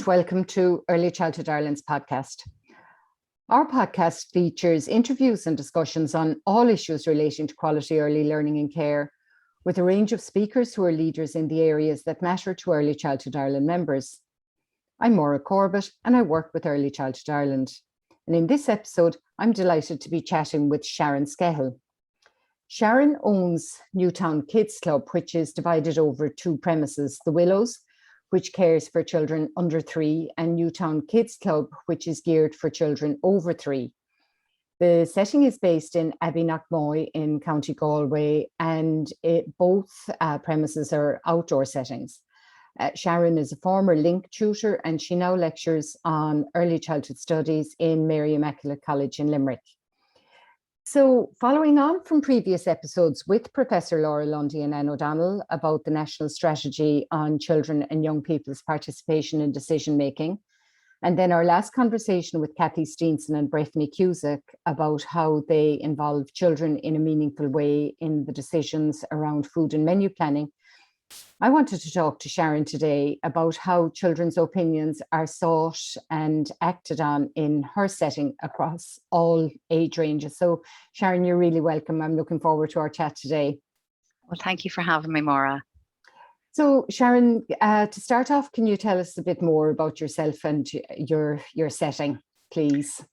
and welcome to Early Childhood Ireland's podcast. Our podcast features interviews and discussions on all issues relating to quality early learning and care, with a range of speakers who are leaders in the areas that matter to Early Childhood Ireland members. I'm Maura Corbett and I work with Early Childhood Ireland. And in this episode, I'm delighted to be chatting with Sharon Skehill. Sharon owns Newtown Kids Club, which is divided over two premises, the Willows, which cares for children under 3, and Newtown Kids Club, which is geared for children over 3. The setting is based in Abbeyknockmoy in County Galway, and both premises are outdoor settings. Sharon is a former Link tutor, and she now lectures on early childhood studies in Mary Immaculate College in Limerick. So following on from previous episodes with Professor Laura Lundy and Anne O'Donnell about the National Strategy on Children and Young People's Participation in Decision Making, and then our last conversation with Kathy Steenson and Breffney Cusack about how they involve children in a meaningful way in the decisions around food and menu planning, I wanted to talk to Sharon today about how children's opinions are sought and acted on in her setting across all age ranges. So Sharon, you're really welcome. I'm looking forward to our chat today. Well, thank you for having me, Maura. So Sharon, to start off, can you tell us a bit more about yourself and your setting, please?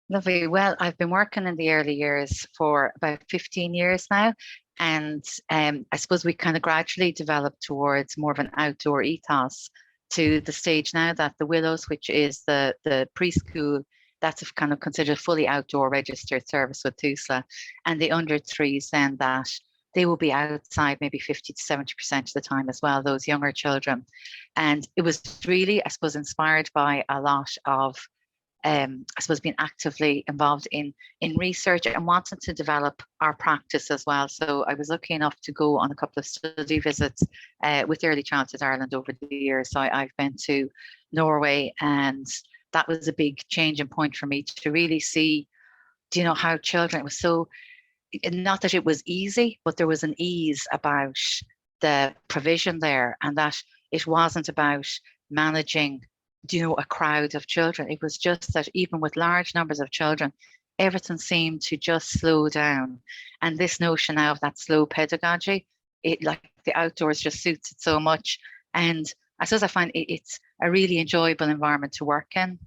Lovely. Well, I've been working in the early years for about 15 years now. And I suppose we kind of gradually developed towards more of an outdoor ethos to the stage now that the Willows, which is the preschool, that's kind of considered fully outdoor registered service with TUSLA, and the under 3s then that they will be outside maybe 50 to 70% of the time as well, those younger children. And it was really, I suppose, inspired by a lot of I suppose being actively involved in research and wanting to develop our practice as well. So I was lucky enough to go on a couple of study visits with Early Childhood Ireland over the years. So I've been to Norway, and that was a big changing point for me to really see, how children, it was so, not that it was easy, but there was an ease about the provision there, and that it wasn't about managing a crowd of children. It was just that even with large numbers of children, everything seemed to just slow down. And this notion now of that slow pedagogy, it like the outdoors just suits it so much. And I suppose I find it's a really enjoyable environment to work in,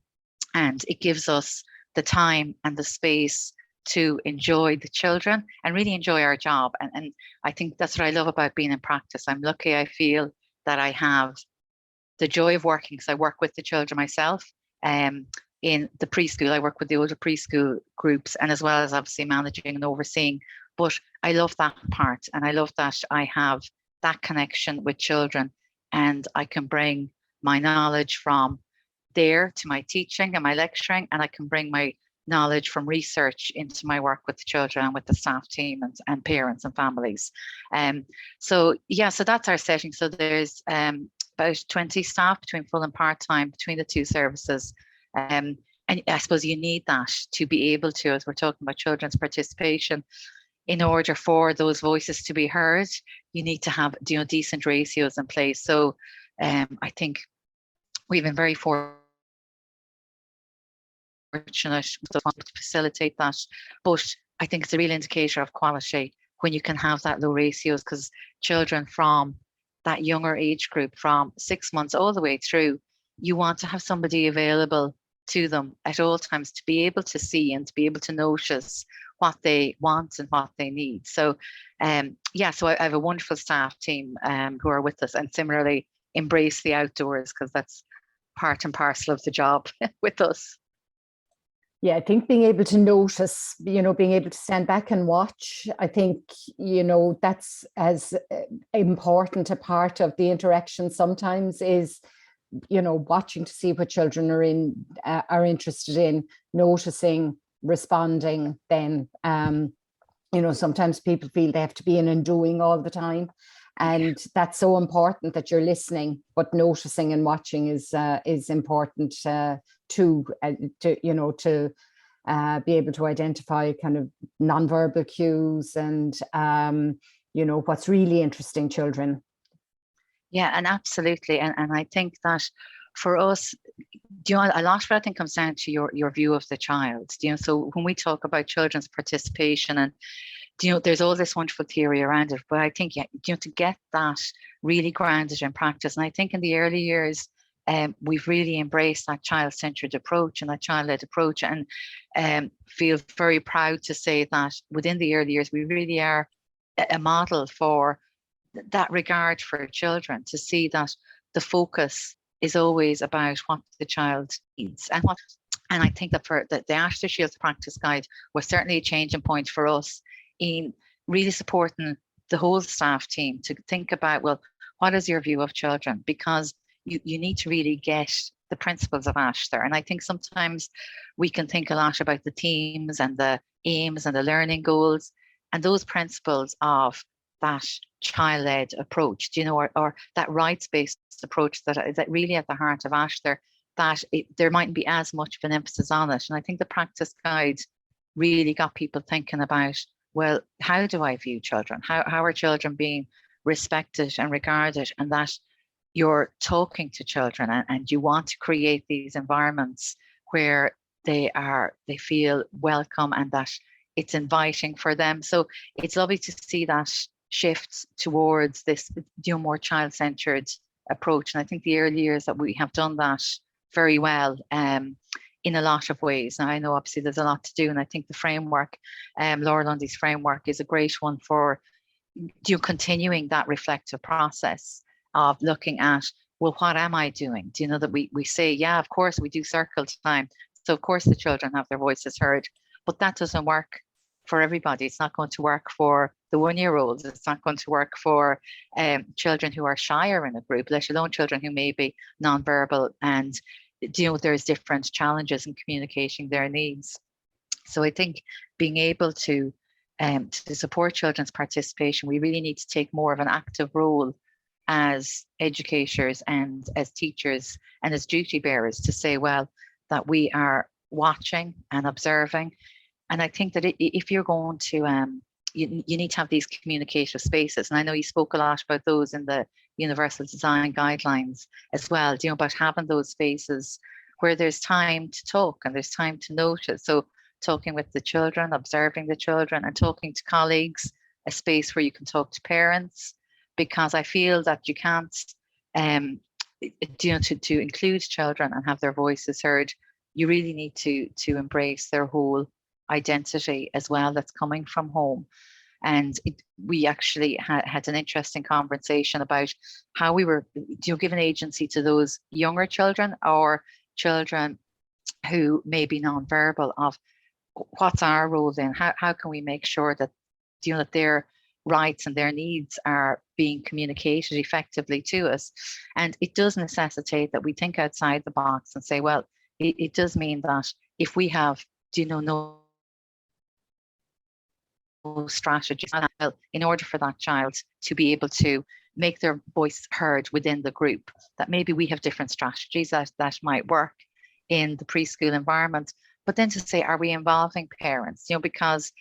and it gives us the time and the space to enjoy the children and really enjoy our job. And I think that's what I love about being in practice. I'm lucky, I feel that I have the joy of working, because I work with the children myself. In the preschool, I work with the older preschool groups, and as well as obviously managing and overseeing. But I love that part, and I love that I have that connection with children, and I can bring my knowledge from there to my teaching and my lecturing, and I can bring my knowledge from research into my work with the children and with the staff team and parents and families. So that's our setting. So there's about 20 staff between full and part-time between the two services. And I suppose you need that to be able to, as we're talking about children's participation, in order for those voices to be heard, you need to have decent ratios in place. So I think we've been very fortunate to facilitate that. But I think it's a real indicator of quality when you can have that low ratios, because children from that younger age group, from 6 months all the way through, you want to have somebody available to them at all times to be able to see and to be able to notice what they want and what they need. So so I have a wonderful staff team who are with us, and similarly embrace the outdoors, because that's part and parcel of the job with us. Yeah, I think being able to notice, being able to stand back and watch, I think, that's as important a part of the interaction sometimes is, watching to see what children are interested in, noticing, responding. Then, sometimes people feel they have to be in and doing all the time. And that's so important that you're listening, but noticing and watching is important to be able to identify kind of nonverbal cues and what's really interesting children. Yeah, and absolutely. And I think that for us, a lot of it I think comes down to your view of the child. So when we talk about children's participation, and there's all this wonderful theory around it, but I think to get that really grounded in practice, and I think in the early years, we've really embraced that child-centered approach and that child-led approach, and feel very proud to say that within the early years, we really are a model for that regard for children, to see that the focus is always about what the child needs. And I think that for the Ashley Shields practice guide was certainly a changing point for us in really supporting the whole staff team to think about, well, what is your view of children? Because you need to really get the principles of ASH there. And I think sometimes we can think a lot about the themes and the aims and the learning goals, and those principles of that child-led approach, or that rights-based approach that is really at the heart of ASH there, that there mightn't be as much of an emphasis on it. And I think the practice guide really got people thinking about, well, how do I view children? How are children being respected and regarded? And that you're talking to children, and you want to create these environments where they feel welcome and that it's inviting for them. So it's lovely to see that shift towards this more child-centered approach. And I think the early years that we have done that very well in a lot of ways. Now, I know obviously there's a lot to do, and I think the framework, Laura Lundy's framework, is a great one for continuing that reflective process of looking at, well, what am I doing? That we say, yeah, of course we do circle time, so of course the children have their voices heard, but that doesn't work for everybody. It's not going to work for the 1-year-olds. It's not going to work for children who are shyer in a group, let alone children who may be nonverbal, and there's different challenges in communicating their needs. So I think being able to support children's participation, we really need to take more of an active role as educators and as teachers and as duty bearers to say, well, that we are watching and observing. And I think that if you're going to, you need to have these communicative spaces. And I know you spoke a lot about those in the Universal Design Guidelines as well, about having those spaces where there's time to talk and there's time to notice. So talking with the children, observing the children, and talking to colleagues, a space where you can talk to parents, because I feel that you can't, to include children and have their voices heard, you really need to embrace their whole identity as well that's coming from home. And we actually had an interesting conversation about how we were giving agency to those younger children or children who may be nonverbal, of what's our role then? How can we make sure that that their rights and their needs are being communicated effectively to us? And it does necessitate that we think outside the box and say, well, it does mean that if we have no strategies in order for that child to be able to make their voice heard within the group, that maybe we have different strategies that might work in the preschool environment. But then to say, are we involving parents, because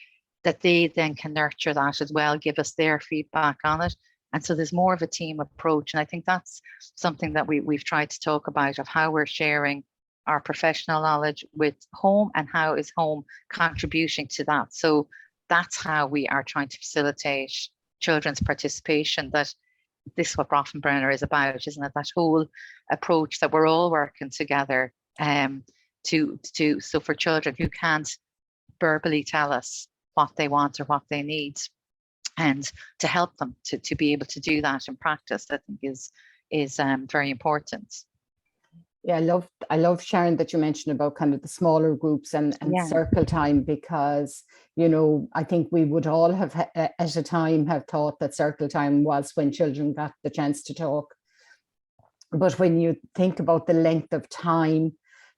that they then can nurture that as well, give us their feedback on it. And so there's more of a team approach. And I think that's something that we've tried to talk about, of how we're sharing our professional knowledge with home and how is home contributing to that. So that's how we are trying to facilitate children's participation. That this is what Brofenbrenner is about, isn't it? That whole approach that we're all working together so for children who can't verbally tell us what they want or what they need, and to help them to be able to do that in practice, I think is very important. Yeah, I love Sharon that you mentioned about kind of the smaller groups and circle time, because I think we would all have at a time have thought that circle time was when children got the chance to talk. But when you think about the length of time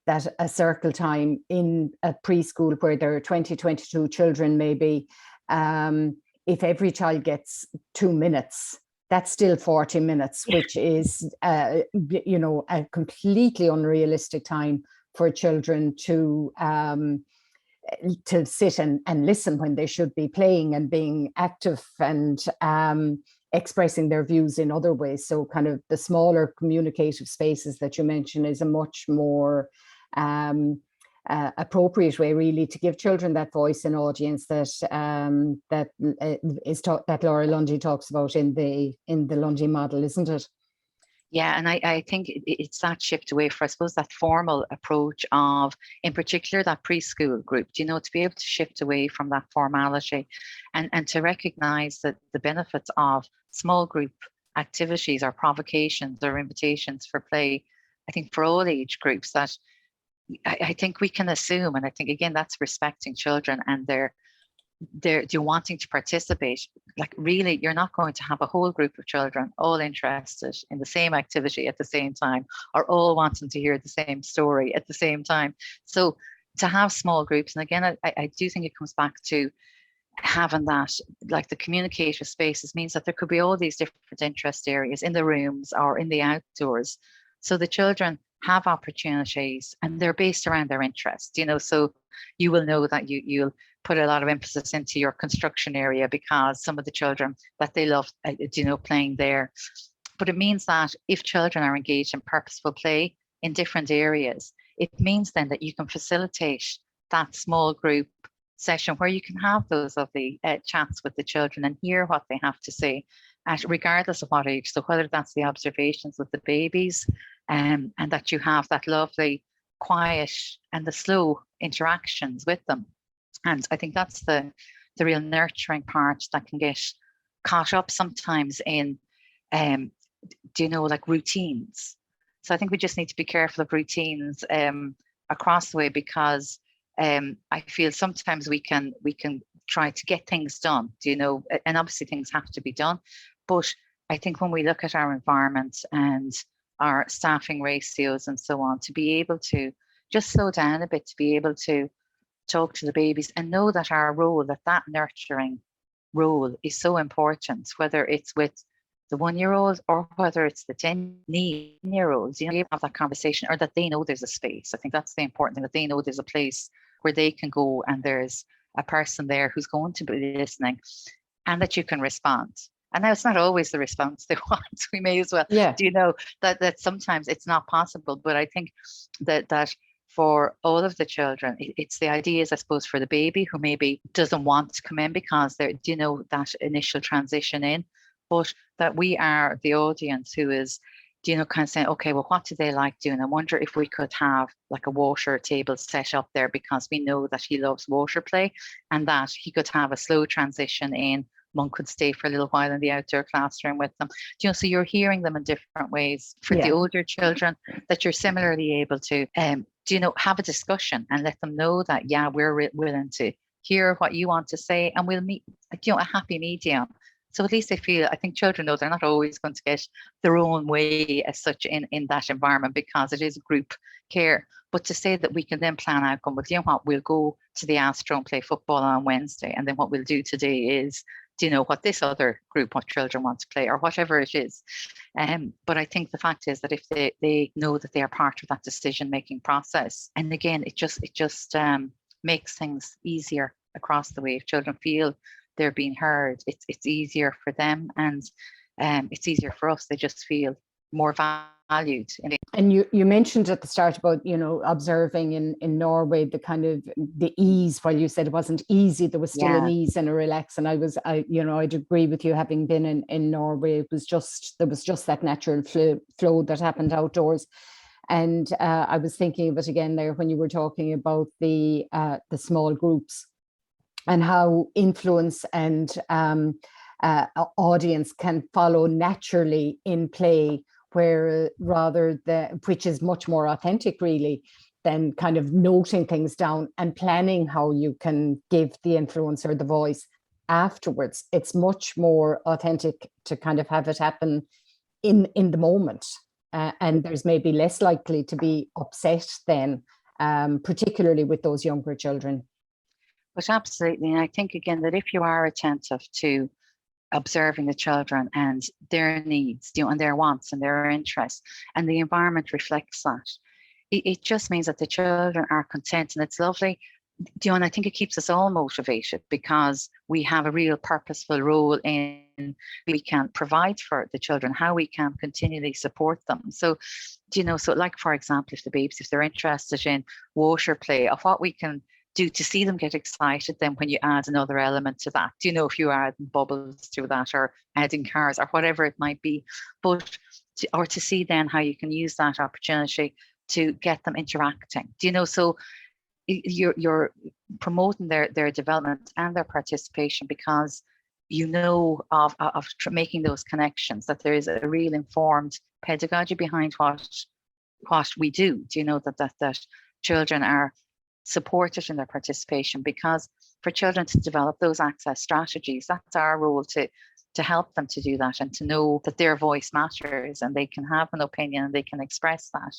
that a circle time in a preschool where there are 22 children maybe, if every child gets 2 minutes, that's still 40 minutes, which is, a completely unrealistic time for children to sit and listen when they should be playing and being active and expressing their views in other ways. So kind of the smaller communicative spaces that you mentioned is a much more appropriate way really to give children that voice and audience that that Laura Lundy talks about in the Lundy model, isn't it? Yeah, and I think it's that shift away from, I suppose, that formal approach of, in particular, that preschool group, you know, to be able to shift away from that formality and to recognize that the benefits of small group activities or provocations or invitations for play, I think for all age groups, that I think we can assume, and I think, again, that's respecting children and they're wanting to participate. Like, really, you're not going to have a whole group of children all interested in the same activity at the same time, or all wanting to hear the same story at the same time. So to have small groups, and again, I do think it comes back to having that, like the communicative spaces, means that there could be all these different interest areas in the rooms or in the outdoors. So the children have opportunities and they're based around their interests, you know, so you will know that you'll put a lot of emphasis into your construction area because some of the children that they love, you know, playing there. But it means that if children are engaged in purposeful play in different areas, it means then that you can facilitate that small group session where you can have those lovely chats with the children and hear what they have to say, regardless of what age. So whether that's the observations with the babies, and that you have that lovely quiet and the slow interactions with them. And I think that's the real nurturing part that can get caught up sometimes in, like routines. So I think we just need to be careful of routines across the way, because I feel sometimes we can try to get things done, and obviously things have to be done. But I think when we look at our environment and our staffing ratios and so on, to be able to just slow down a bit, to be able to talk to the babies and know that our role, that nurturing role is so important, whether it's with the 1-year-old or whether it's the 10-year-olds, have that conversation, or that they know there's a space. I think that's the important thing, that they know there's a place where they can go and there's a person there who's going to be listening and that you can respond. And now it's not always the response they want. We may as well, that sometimes it's not possible. But I think that for all of the children, it's the ideas, I suppose, for the baby who maybe doesn't want to come in because they're, that initial transition in, but that we are the audience who is, kind of saying, okay, well, what do they like doing? I wonder if we could have like a water table set up there, because we know that he loves water play, and that he could have a slow transition in. One could stay for a little while in the outdoor classroom with them. So you're hearing them in different ways. For the older children, that you're similarly able to, have a discussion and let them know that, we're willing to hear what you want to say, and we'll meet, a happy medium. So at least they feel, I think children know they're not always going to get their own way as such in that environment, because it is group care. But to say that we can then plan out, going, well, we'll go to the Astro and play football on Wednesday, and then what we'll do today is, what this other group of children want to play, or whatever it is. But I think the fact is that if they know that they are part of that decision-making process, and again, it just makes things easier across the way. If children feel they're being heard, it's easier for them, and it's easier for us. They just feel more valued. And you mentioned at the start about, observing in Norway the kind of the ease. While you said it wasn't easy, there was still an ease and a relax. And I'd agree with you, having been in Norway, there was just that natural flow that happened outdoors. And I was thinking of it again there when you were talking about the small groups and how influence and audience can follow naturally in play, which is much more authentic really than kind of noting things down and planning how you can give the influencer the voice afterwards. It's much more authentic to kind of have it happen in the moment, and there's maybe less likely to be upset then, particularly with those younger children. But absolutely, and I think again that if you are attentive to observing the children and their needs, and their wants and their interests, and the environment reflects that, it just means that the children are content. And it's lovely and I think it keeps us all motivated because we have a real purposeful role in we can provide for the children, how we can continually support them. So, so like, for example, if the babies, if they're interested in water play, of what we can do to see them get excited, then when you add another element to that, if you add bubbles to that or adding cars or whatever it might be, but to see then how you can use that opportunity to get them interacting, so you're promoting their development and their participation because of making those connections, that there is a real informed pedagogy behind what we do. That children are supported in their participation, because for children to develop those access strategies, that's our role to help them to do that and to know that their voice matters and they can have an opinion and they can express that.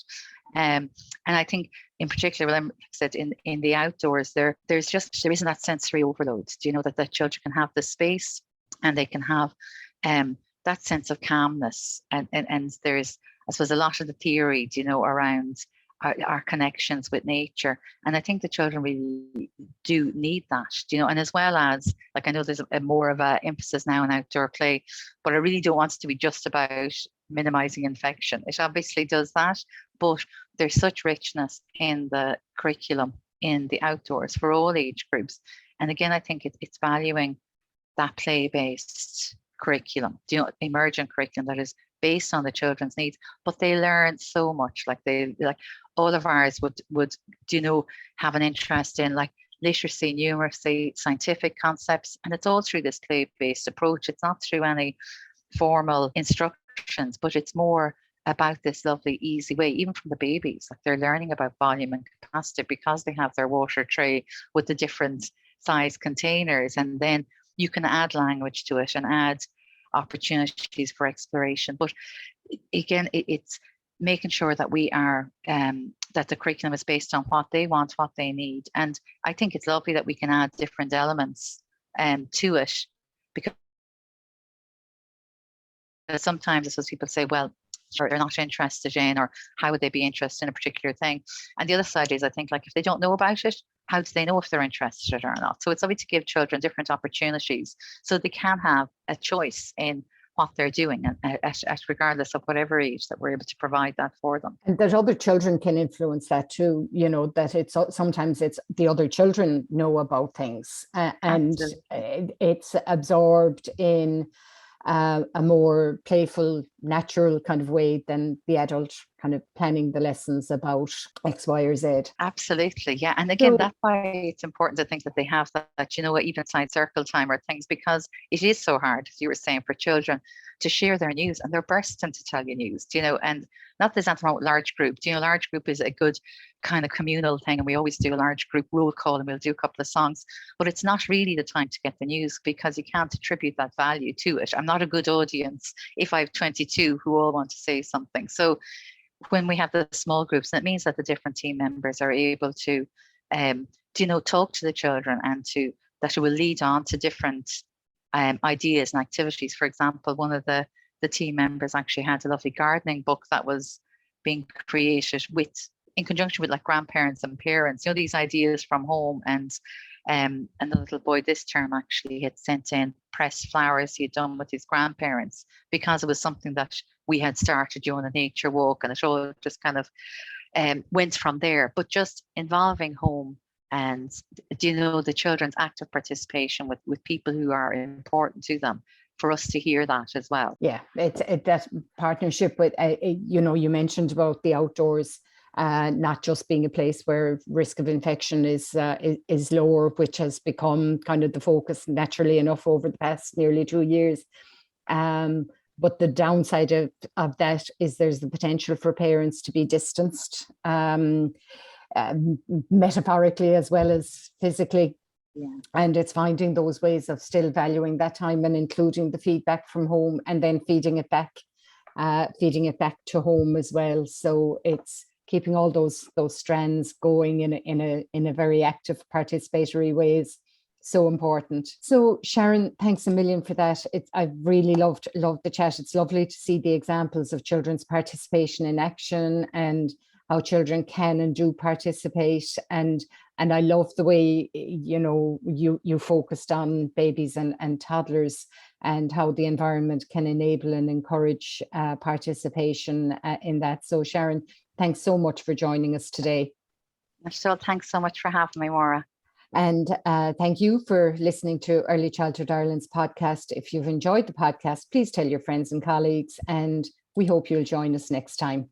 And I think in particular, like I said, in the outdoors, there isn't that sensory overload. That the children can have the space and they can have that sense of calmness. And there's, I suppose, a lot of the theory, around our connections with nature. And I think the children really do need that, and as well as, like, I know there's a more of a emphasis now on outdoor play, but I really don't want it to be just about minimizing infection. It obviously does that, but there's such richness in the curriculum in the outdoors for all age groups. And again, I think it's valuing that play-based curriculum, emergent curriculum that is based on the children's needs, but they learn so much. Like all of ours would have an interest in like literacy, numeracy, scientific concepts, and it's all through this play-based approach. It's not through any formal instructions, but it's more about this lovely, easy way, even from the babies. Like, they're learning about volume and capacity because they have their water tray with the different size containers, and then you can add language to it and add opportunities for exploration. But again, it's making sure that we are that the curriculum is based on what they want, what they need. And I think it's lovely that we can add different elements to it, because sometimes, as people say, well, they're not interested in, or how would they be interested in a particular thing? And the other side is, I think, like, if they don't know about it, how do they know if they're interested or not? So it's lovely to give children different opportunities so they can have a choice in what they're doing, at regardless of whatever age, that we're able to provide that for them. And that other children can influence that too, that it's sometimes it's the other children know about things, and it's absorbed in a more playful, natural kind of way than the adult kind of planning the lessons about X, Y, or Z. Absolutely, yeah. And again, that's why it's important to think that they have that, even inside circle time or things, because it is so hard, as you were saying, for children to share their news, and they're bursting to tell you news, and not there's nothing wrong with large group. Large group is a good kind of communal thing, and we always do a large group roll call and we'll do a couple of songs, but it's not really the time to get the news, because you can't attribute that value to it. I'm not a good audience if I have 22 who all want to say something. So when we have the small groups, that means that the different team members are able to talk to the children, and that it will lead on to different ideas and activities. For example, one of the team members actually had a lovely gardening book that was being created in conjunction with like grandparents and parents, these ideas from home. And the little boy this term actually had sent in pressed flowers he had done with his grandparents, because it was something that we had started during a nature walk, and it all just kind of went from there. But just involving home and the children's active participation with people who are important to them, for us to hear that as well. Yeah, it's that partnership with you mentioned about the outdoors, not just being a place where risk of infection is lower, which has become kind of the focus naturally enough over the past nearly 2 years. But the downside of that is there's the potential for parents to be distanced, metaphorically as well as physically. Yeah. And it's finding those ways of still valuing that time and including the feedback from home, and then feeding it back to home as well. So it's keeping all those strands going in a very active, participatory ways. So important. So Sharon, thanks a million for that. I've really loved the chat. It's lovely to see the examples of children's participation in action, and how children can and do participate. And I love the way, you focused on babies and toddlers, and how the environment can enable and encourage participation in that. So Sharon, thanks so much for joining us today. Michelle, thanks so much for having me, Maura. And thank you for listening to Early Childhood Ireland's podcast. If you've enjoyed the podcast, please tell your friends and colleagues, and we hope you'll join us next time.